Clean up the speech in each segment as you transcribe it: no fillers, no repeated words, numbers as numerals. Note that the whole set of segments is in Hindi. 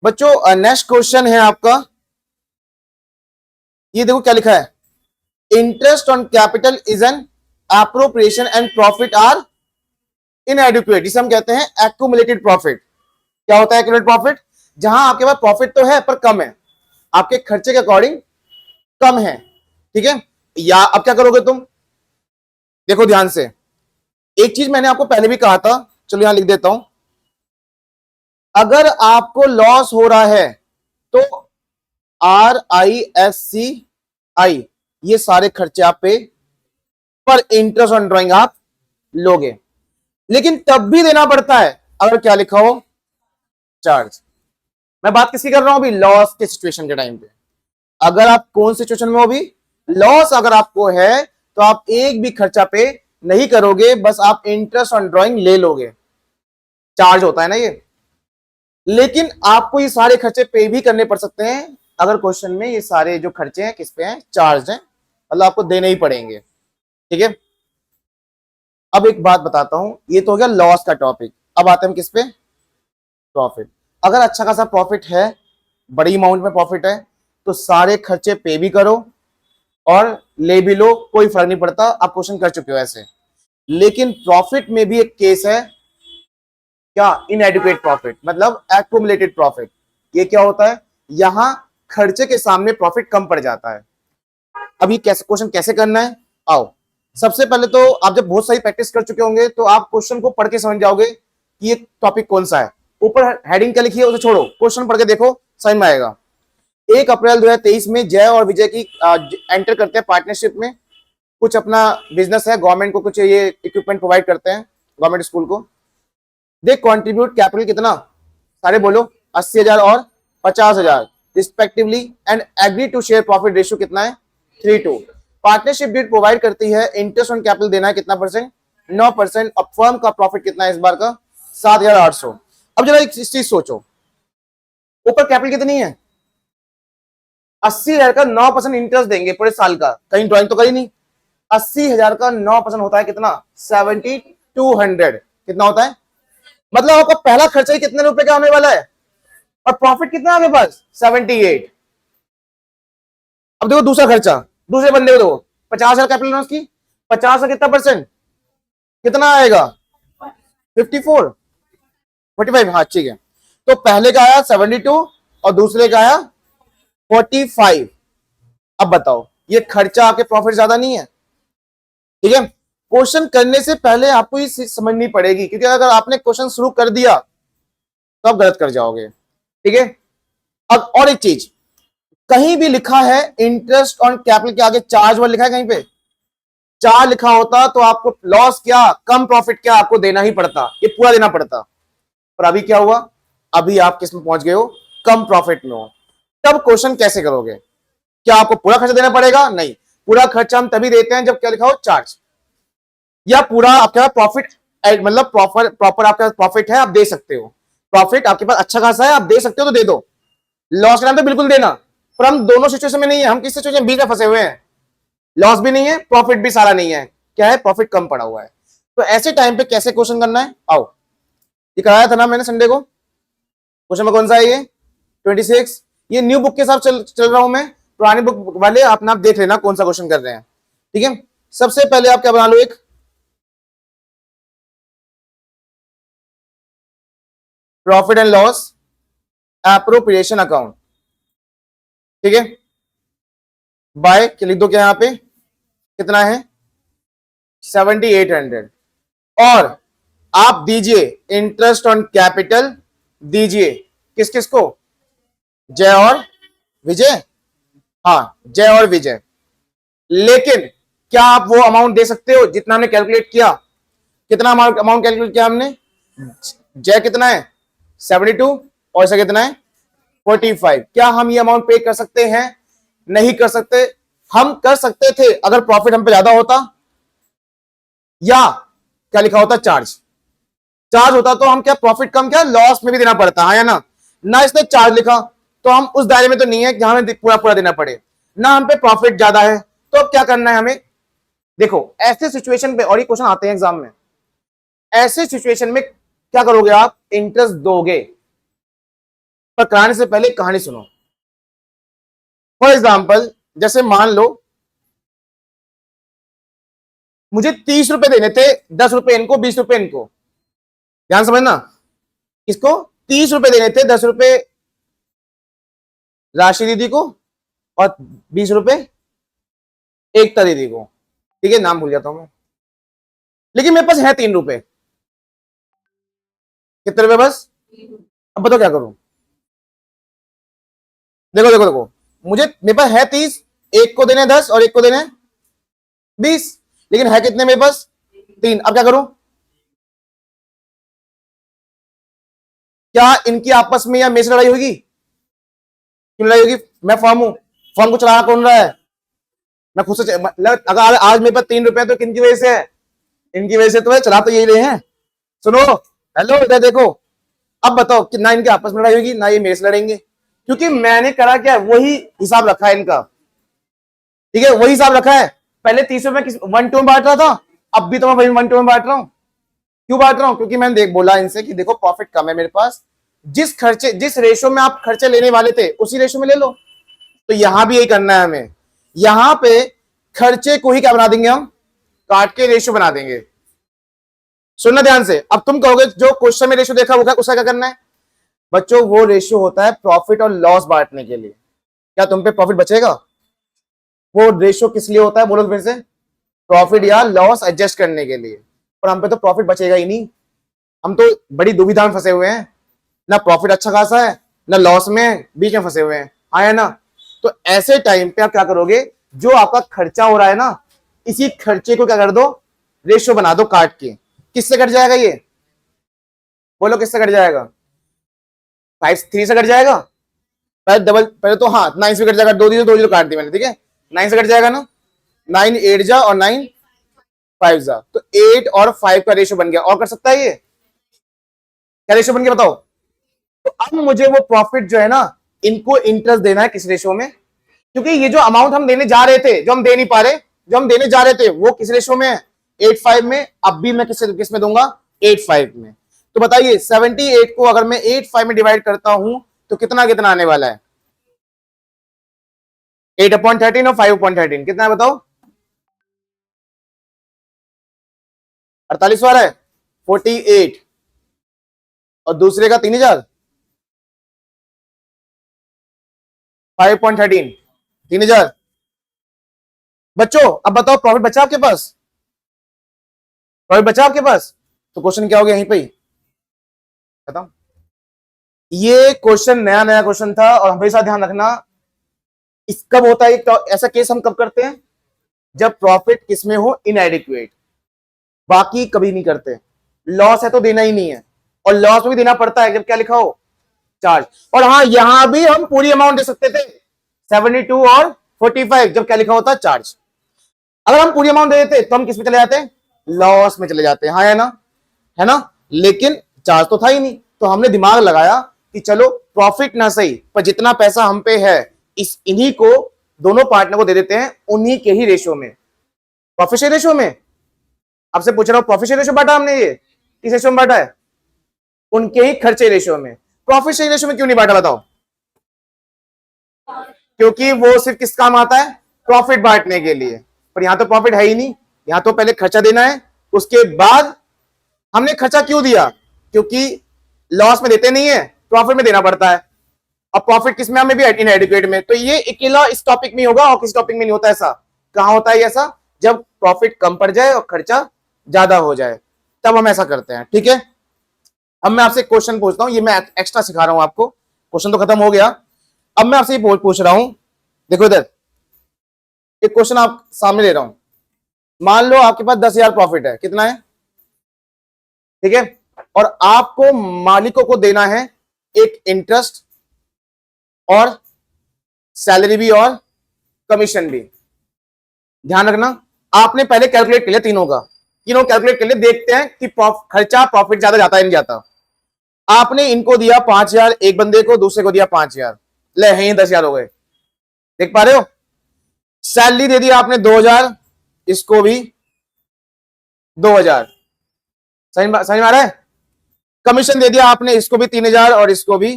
बच्चों नेक्स्ट क्वेश्चन है आपका, ये देखो क्या लिखा है, interest on capital is an appropriation and profit are inadequate, जिसे हम कहते हैं एक्यूमुलेटेड प्रॉफिट। क्या होता है एक्यूमुलेटेड प्रॉफिट? जहां आपके पास प्रॉफिट तो है पर कम है, आपके खर्चे के अकॉर्डिंग कम है, ठीक है। या अब क्या करोगे तुम, देखो ध्यान से, एक चीज मैंने आपको पहले भी कहा था, चलो यहां लिख देता हूं, अगर आपको लॉस हो रहा है तो RISC ये सारे खर्चे आप पे पर इंटरेस्ट ऑन ड्राइंग आप लोगे, लेकिन तब भी देना पड़ता है अगर क्या लिखा हो, चार्ज। मैं बात किसकी कर रहा हूं अभी, लॉस के सिचुएशन के टाइम पे। अगर आप कौन सिचुएशन में हो अभी, लॉस अगर आपको है तो आप एक भी खर्चा पे नहीं करोगे, बस आप इंटरेस्ट ऑन ड्राइंग ले लोगे, चार्ज होता है ना ये। लेकिन आपको ये सारे खर्चे पे भी करने पड़ सकते हैं अगर क्वेश्चन में ये सारे जो खर्चे हैं किस पे हैं, चार्ज हैं, मतलब आपको देने ही पड़ेंगे, ठीक है। अब एक बात बताता हूं, ये तो हो गया लॉस का टॉपिक, अब आते हैं हम किस पे, प्रॉफिट। अगर अच्छा खासा प्रॉफिट है, बड़ी अमाउंट में प्रॉफिट है, तो सारे खर्चे पे भी करो और ले भी लो, कोई फर्क नहीं पड़ता, आप क्वेश्चन कर चुके हो ऐसे। लेकिन प्रॉफिट में भी एक केस है, क्या, इनएडिक्वेट प्रॉफिट, मतलब एक्यूमुलेटेड प्रॉफिट। ये क्या होता है, यहां खर्चे के सामने प्रॉफिट कम पड़ जाता है। अब ये कैसे क्वेश्चन कैसे करना है, आओ। सबसे पहले तो आप जब बहुत सारी प्रैक्टिस कर चुके होंगे तो आप क्वेश्चन को पढ़ के समझ जाओगे कि ये टॉपिक कौन सा है। ऊपर हेडिंग क्या लिखी है उसे छोड़ो, क्वेश्चन पढ़ के देखो, समझ में आएगा। 1 अप्रैल 2023 में जय और विजय की एंटर करते हैं पार्टनरशिप में, कुछ अपना बिजनेस है, गवर्नमेंट को कुछ ये इक्विपमेंट प्रोवाइड करते हैं, गवर्नमेंट स्कूल को। दे कॉन्ट्रीब्यूट कैपिटल कितना, सारे बोलो, 80,000 और 50,000 respectively, and agree to share profit ratio कितना है, 3:2। पार्टनरशिप डीड प्रोवाइड करती है, इंटरेस्ट ऑन कैपिटल देना है कितना परसेंट, 9%। अब फर्म का प्रॉफिट कितना है इस बार का, 7,800। अब जरा एक चीज सोचो, ऊपर कैपिटल कितनी है, 80,000 का 9% इंटरेस्ट देंगे पूरे साल का, कहीं ड्राइंग तो करी नहीं। 80,000 का 9% होता है कितना, 7,200। कितना होता है, मतलब आपका पहला खर्चा ही कितने रुपए का होने वाला है, और प्रॉफिट कितना है आपके पास, 78। अब देखो दूसरा खर्चा, दूसरे बंदे को देखो, 50,000 कैपिटल उसकी, 50 का कितना परसेंट, कितना आएगा, 54, 45, हाँ ठीक है। तो पहले का आया 72 और दूसरे का आया 45। अब बताओ ये खर्चा आपके प्रॉफिट ज्यादा नहीं है, ठीक है। क्वेश्चन करने से पहले आपको ये समझनी पड़ेगी, क्योंकि अगर आपने क्वेश्चन शुरू कर दिया तो आप गलत कर जाओगे, ठीक है। अब और एक चीज, कहीं भी लिखा है इंटरेस्ट ऑन कैपिटल के आगे चार्ज वर्ड लिखा है कहीं पे, चार्ज लिखा होता तो आपको लॉस क्या, कम प्रॉफिट क्या, आपको देना ही पड़ता, ये पूरा देना पड़ता। पर अभी क्या हुआ, अभी आप किस में पहुंच गए हो, कम प्रॉफिट में हो। तब क्वेश्चन कैसे करोगे, क्या आपको पूरा खर्चा देना पड़ेगा, नहीं, पूरा खर्चा हम तभी देते हैं जब क्या लिखा हो, चार्ज, या पूरा आपका प्रॉफिट, मतलब प्रॉपर आपका प्रॉफिट है, आप दे सकते हो, प्रॉफिट आपके पास अच्छा खासा है, आप दे सकते हो तो दे दो, लॉस के टाइम पे बिल्कुल देना। पर हम दोनों सिचुएशन में नहीं है, हम किस सिचुएशन बीच में फंसे हुए हैं, लॉस भी नहीं है, प्रॉफिट भी सारा नहीं है, क्या है, प्रॉफिट कम पड़ा हुआ है। तो ऐसे टाइम पे कैसे क्वेश्चन करना है, आओ, ये कराया था ना मैंने संडे को, क्वेश्चन में कौन सा है ये, 26। ये न्यू बुक के साथ चल रहा हूं मैं, पुरानी बुक वाले अपना आप देख लेना कौन सा क्वेश्चन कर रहे हैं, ठीक है। सबसे पहले आप क्या बना लो, एक profit and loss appropriation account, ठीक है। बाय लिख दो, क्या यहां पे कितना है, 7,800, और आप दीजिए इंटरेस्ट ऑन कैपिटल, दीजिए किस किस को, जय और विजय, हाँ जय और विजय। लेकिन क्या आप वो अमाउंट दे सकते हो जितना हमने कैलकुलेट किया, कितना अमाउंट कैलकुलेट किया हमने, जय कितना है 72 और इसका कितना है 45, क्या हम ये अमाउंट पे कर सकते हैं, नहीं कर सकते। हम कर सकते थे अगर प्रॉफिट हम पे ज्यादा होता, या क्या लिखा होता, चार्ज, चार्ज होता तो हम क्या प्रॉफिट कम क्या लॉस में भी देना पड़ता, हाँ या ना इसने चार्ज लिखा तो हम उस दायरे में तो नहीं है कि हमें पूरा पूरा देना पड़े, ना हम पे प्रॉफिट ज्यादा है, तो अब क्या करना है हमें, देखो ऐसे सिचुएशन पे, और ये क्वेश्चन आते हैं एग्जाम में, ऐसे सिचुएशन में क्या करोगे आप, इंटरेस्ट दोगे, पर कराने से पहले कहानी सुनो। फॉर एग्जाम्पल, जैसे मान लो मुझे 30 रुपए देने थे, 10 रुपए इनको, 20 रुपए इनको। ध्यान समझना, किसको 30 रुपए देने थे, 10 रुपए राशि दीदी को और 20 रुपए एकता दीदी को। ठीक है, नाम भूल जाता हूं मैं। लेकिन मेरे पास है 3 रुपए। कितने रुपए बस? अब बताओ क्या करूं? देखो देखो देखो, मुझे मेरे पास है 30, एक को देने 10 और एक को देने 20, लेकिन है कितने मेरे पास? 3। अब क्या करूं? क्या इनकी आपस में या मेरे से लड़ाई होगी? क्यों लड़ाई होगी? मैं फॉर्म हूं, फॉर्म को चलाना कौन रहा है? मैं खुद से। मतलब अगर आज मेरे पास 3 रुपए तो किनकी वजह से है? इनकी वजह से तो है, चला तो यही रहे हैं। सुनो, हेलो, इधर देखो। अब बताओ कि ना इनके आपस में लड़ाई होगी ना ये मेरे से लड़ेंगे, क्योंकि मैंने करा क्या, वही हिसाब रखा है इनका। ठीक है, वही हिसाब रखा है। पहले 30 रुपए किस 1-2 में बांट रहा था, अब भी तो मैं वही 1-2 में बांट रहा हूं। क्यों बांट रहा हूं? क्योंकि मैंने बोला इनसे कि देखो प्रॉफिट कम है मेरे पास, जिस रेशो में आप खर्चे लेने वाले थे उसी रेशो में ले लो। तो यहां भी यही करना है हमें। यहां पे खर्चे को ही क्या बना देंगे हम? काट के रेशो बना देंगे। सुनना ध्यान से। अब तुम कहोगे जो क्वेश्चन में रेशो देखा होगा उसका क्या करना है? बच्चों, वो रेशो होता है प्रॉफिट और लॉस बांटने के लिए। क्या तुम पे प्रॉफिट बचेगा? वो रेशो किस लिए होता है बोलो फिर से? प्रॉफिट या लॉस एडजस्ट करने के लिए। पर हम पे तो प्रॉफिट बचेगा ही नहीं। हम तो बड़ी दुविधा में फंसे हुए हैं, ना प्रॉफिट अच्छा खासा है ना लॉस में, बीच में फंसे हुए हैं। हाँ है ना? तो ऐसे टाइम पे आप क्या करोगे? जो आपका खर्चा हो रहा है ना, इसी खर्चे को क्या कर दो? रेशो बना दो काट के। किससे कट जाएगा ये? बोलो किससे कट जाएगा? 5-3 से कट जाएगा। पहले डबल, पहले तो हाँ 9 से कट जाएगा। 2 जीरो काट दी मैंने, ठीक है। 9 से कट जाएगा ना, 9 8 जा और 9 5 जा, तो 8 और 5 का रेशो बन गया। और कर सकता है ये? क्या रेशो बन गया बताओ? तो अब मुझे वो प्रॉफिट जो है ना, इनको इंटरेस्ट देना है किस रेशो में? क्योंकि ये जो अमाउंट हम देने जा रहे थे, जो हम दे नहीं पा रहे, जो हम देने जा रहे थे, वो किस रेशो में है? 8-5 में। अब भी मैं किस में दूंगा? 8-5 में। तो बताइए 78 को अगर मैं 8-5 में डिवाइड करता हूं तो कितना कितना आने वाला है? 8/13 और 5/13 कितना है बताओ? 48 वाला है, 48। और दूसरे का 3000, 5/13, 3000। बच्चों अब बताओ प्रॉफिट बचा आपके पास? प्रॉफिट बचा आपके पास? तो क्वेश्चन क्या हो गया यहीं पे ही? बताओ। ये क्वेश्चन नया नया क्वेश्चन था, और हमेशा ध्यान रखना इस कब होता है, तो ऐसा केस हम कब करते हैं? जब प्रॉफिट किसमें हो? इनएडिक्वेट। बाकी कभी नहीं करते। लॉस है तो देना ही नहीं है, और लॉस में भी देना पड़ता है जब क्या लिखा हो? चार्ज। और हाँ, यहां भी हम पूरी अमाउंट दे सकते थे, 72 और 45, जब क्या लिखा होता? चार्ज। अगर हम पूरी अमाउंट दे देते तो हम किस में चले जाते? लॉस में चले जाते। हाँ है ना? है ना? लेकिन चार्ज तो था ही नहीं, तो हमने दिमाग लगाया कि चलो प्रॉफिट ना सही पर जितना पैसा हम पे है इस इन्हीं को दोनों पार्टनर को दे देते हैं, उन्हीं के ही रेशो में, प्रॉफिट शेयर रेशो में। आपसे पूछ रहा हूं, प्रॉफिट शेयर रेशो बांटा हमने, ये किस रेशो में बांटा है? उनके ही खर्चे रेशो में। प्रॉफिट शेयर रेशो में क्यों नहीं बांटा बताओ? क्योंकि वो सिर्फ किस काम आता है? प्रॉफिट बांटने के लिए। पर यहां तो प्रॉफिट है ही नहीं, यहां तो पहले खर्चा देना है, उसके बाद हमने खर्चा क्यों दिया? क्योंकि लॉस में देते नहीं है, प्रॉफिट में देना पड़ता है। और प्रॉफिट किसमें? हमें भी इनएडिक्वेट में। तो ये अकेला इस टॉपिक में होगा और किस टॉपिक में नहीं होता ऐसा? कहां होता है ऐसा? जब प्रॉफिट कम पड़ जाए और खर्चा ज्यादा हो जाए, तब हम ऐसा करते हैं। ठीक है, अब मैं आपसे क्वेश्चन पूछता हूं, ये मैं एक्स्ट्रा सिखा रहा हूं आपको। क्वेश्चन तो खत्म हो गया, अब मैं आपसे पूछ रहा हूं। देखो इधर एक क्वेश्चन आप सामने ले रहा हूं। मान लो आपके पास 10,000 प्रॉफिट है, कितना है? ठीक है, और आपको मालिकों को देना है एक इंटरेस्ट और सैलरी भी और कमीशन भी। ध्यान रखना, आपने पहले कैलकुलेट कर लिया तीनों का, तीनों कैलकुलेट कर लिया। देखते हैं कि खर्चा प्रॉफिट ज्यादा जाता है नहीं जाता। आपने इनको दिया 5,000, एक बंदे को, दूसरे को दिया 5,000, ले हैं 10,000 हो गए। देख पा रहे हो? सैलरी दे दिया आपने 2,000, इसको भी 2,000। समझ में आ रहा है? कमीशन दे दिया आपने इसको भी 3,000 और इसको भी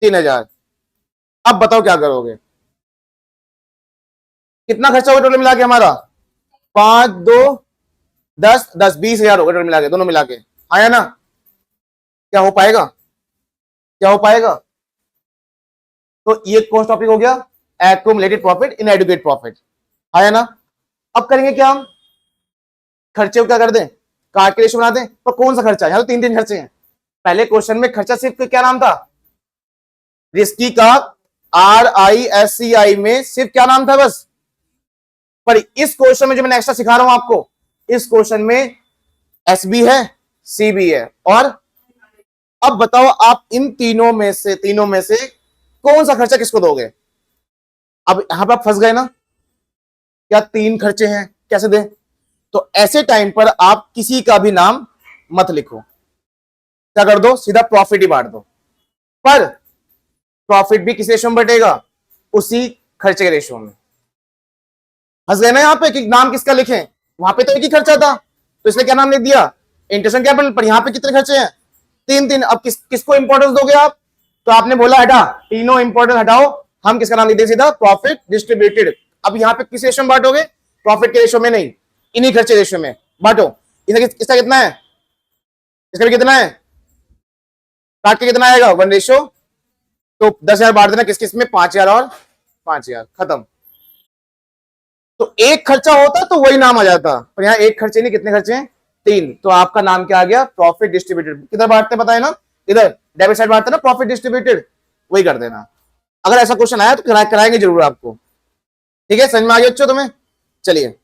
3,000। अब बताओ क्या करोगे, कितना खर्चा होगा टोटल मिला के हमारा? 5 2 10 10 20,000 होगा टोटल मिला के, दोनों मिला के। आया ना? क्या हो पाएगा? क्या हो पाएगा? तो ये कौन सा टॉपिक हो गया? Accumulated profit, inadequate profit. आया ना? अब करेंगे क्या हम? खर्चे को क्या कर दें, काट के रेशो बना दें। पर कौन सा खर्चा? यहां तो 3 खर्चे हैं। पहले क्वेश्चन में खर्चा सिर्फ क्या नाम था? रिस्की का RISCI में सिर्फ क्या नाम था? बस। पर इस क्वेश्चन में जो मैंने एक्स्ट्रा सिखा रहा हूं आपको, इस क्वेश्चन में SB है, CB है, और अब बताओ आप इन तीनों में से कौन सा खर्चा किसको दोगे? अब यहां पर आप फंस गए ना, क्या 3 खर्चे हैं, कैसे दें? तो ऐसे टाइम पर आप किसी का भी नाम मत लिखो, क्या कर दो, सीधा प्रॉफिट ही बांट दो। पर प्रॉफिट भी किस रेशो में बटेगा? उसी खर्चे के रेशो में। फंस गए ना यहां पे कि नाम किसका लिखें? वहां पे तो एक ही खर्चा था, तो इसलिए क्या नाम लिख दिया? Interest capital. पर यहां पे कितने खर्चे हैं? 3। अब किसको इंपॉर्टेंस दोगे आप? तो आपने बोला हटा, तीनों इंपॉर्टेंस हटाओ, हम किसका नाम लिख दें? सीधा प्रॉफिट डिस्ट्रीब्यूटेड। अब यहां पे किस रेशो में बांटोगे? प्रॉफिट के रेशो में नहीं, इन्हीं खर्चे रेशो में बांटो। इसका कितना है? इसका भी कितना है? काट के कितना आएगा? 1 रेशो। तो 10,000 बांट देना किस किस में? 5,000 और 5,000, खत्म। तो एक खर्चा होता तो वही नाम आ जाता, पर यहां एक खर्चे नहीं, कितने खर्चे हैं? 3। तो आपका नाम क्या आ गया? Profit distributed. किधर बांटते बताए ना? इधर डेबिट साइड बांटते ना, प्रॉफिट डिस्ट्रीब्यूटेड, वही कर देना। अगर ऐसा क्वेश्चन आया तो कराएंगे जरूर आपको। ठीक है, समझ में आ गया बच्चों तुम्हें? चलिए।